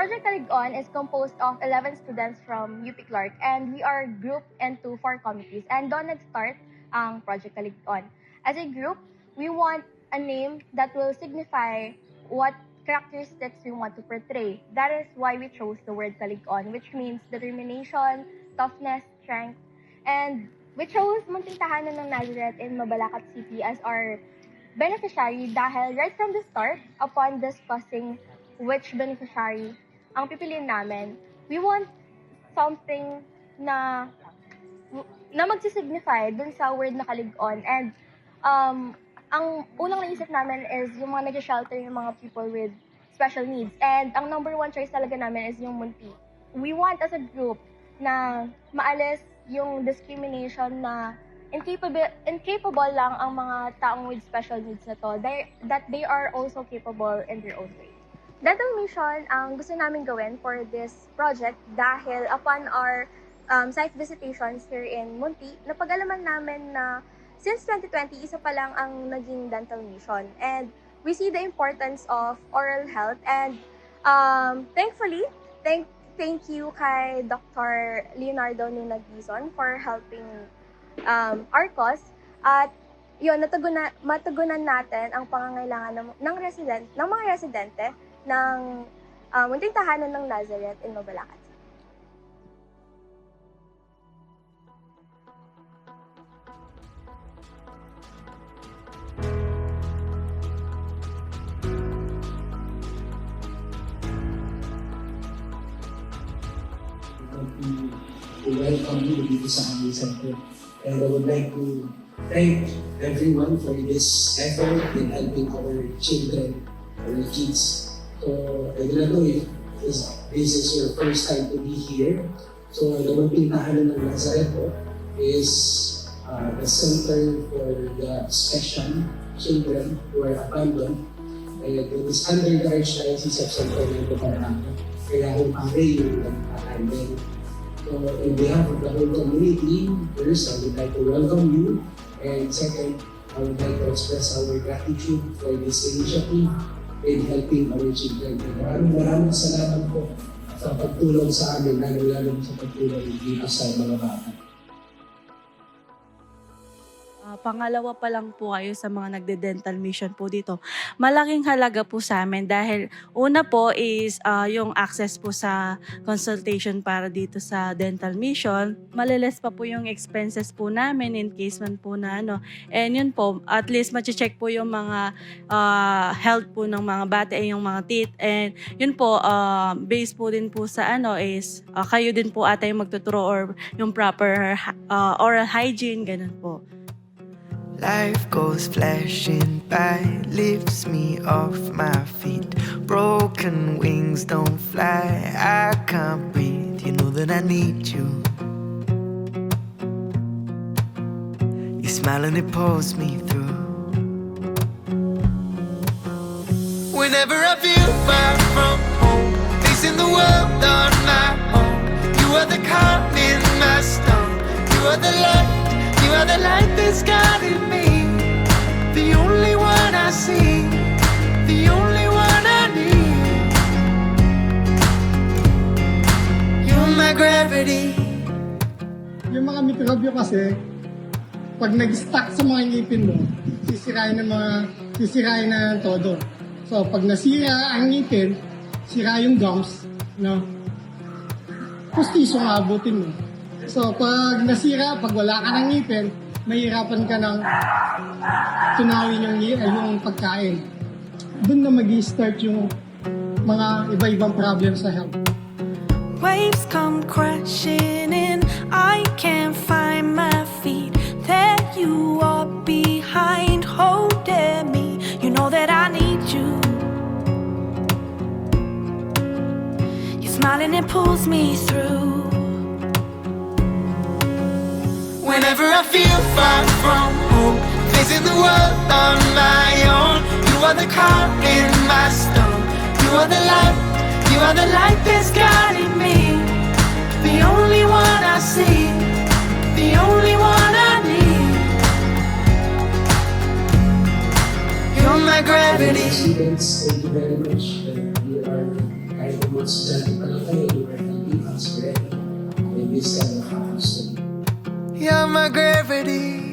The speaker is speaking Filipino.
Project Kalig-On is composed of 11 students from UP Clark, and we are grouped into 4 committees. And doon nag-start ang Project Kalig-On. As a group, we want a name that will signify what characteristics we want to portray. That is why we chose the word Kalig-On, which means determination, toughness, strength. And we chose Munting Tahanan ng Nazareth in Mabalacat City as our beneficiary dahil right from the start, upon discussing which beneficiary ang pipiliin namin, we want something na magsisignify dun sa word na Kalig-On. And ang unang naisip namin is yung mga nag-shelter, yung mga people with special needs. And ang number 1 choice talaga namin is yung Munti. We want as a group na maalis yung discrimination na incapable lang ang mga taong with special needs na to, that they are also capable in their own way. Dental mission ang gusto namin gawin for this project dahil upon our site visitations here in Munti, napag-alaman namin na since 2020, isa pa lang ang naging dental mission. And we see the importance of oral health. And thankfully, thank you kay Dr. Leonardo Ninagizon for helping our cause. At yun, matugunan natin ang pangangailangan ng mga residente ng Munting Tahanan ng Nazareth in Mabalacat. We welcome you dito sa aming center. And I would like to thank everyone for this effort in helping our children, our kids. So, I don't know if this is your first time to be here. So, the Munting Tahanan ng Nazareth is the center for the special children who are abandoned. And it is under the Archdiocese of San Fernando, Pampanga. Kaya kung pare yung nag-handle. So, in behalf of the whole community, first, I would like to welcome you. And second, I would like to express our gratitude for this initiative in helping our children. Maraming salamat po sa pagtulong sa amin, lalo sa pagtulong dito sa mga bata. Pangalawa pa lang po kayo sa mga nagde-dental mission po dito. Malaking halaga po sa amin dahil una po is yung access po sa consultation para dito sa dental mission. Maliles pa po yung expenses po namin in case man po na ano. And yun po, at least ma-check po yung mga health po ng mga bata, yung mga teeth. And yun po, based po din po sa ano is kayo din po ata yung magtuturo or yung proper oral hygiene, ganun po. Life goes flashing by, lifts me off my feet. Broken wings don't fly, I can't breathe. You know that I need you. You smile and it pulls me through. Whenever I feel far from home, facing the world on my own, you are the calm in my storm. You are the light. You are the light that's guiding me. The only one I see, the only one I need. You're my gravity. Yung mga mikrobyo kasi, pag nag-stuck sa mga ngipin mo, sisirain na ng todo. So, pag nasira ang ngipin, sira yung gums, no? Pustiso nga abutin mo. So, pag nasira, pag wala ka ng ngipin, mahirapan ka ng tunawin yung pagkain. Doon na mag-i-start yung mga iba-ibang problem sa health. Waves come crashing in, I can't find my feet. There you are behind, holding me. You know that I need you. You're smiling, it pulls me through. Whenever I feel far from home, facing the world on my own, you are the calm in my storm. You are the light that's guiding me. The only one I see, the only one I need. You're my gravity. Students, thank you very much. You are kind of estudyante pa lang kayo, you were helping us already. And this kind of happens to me. You're my gravity.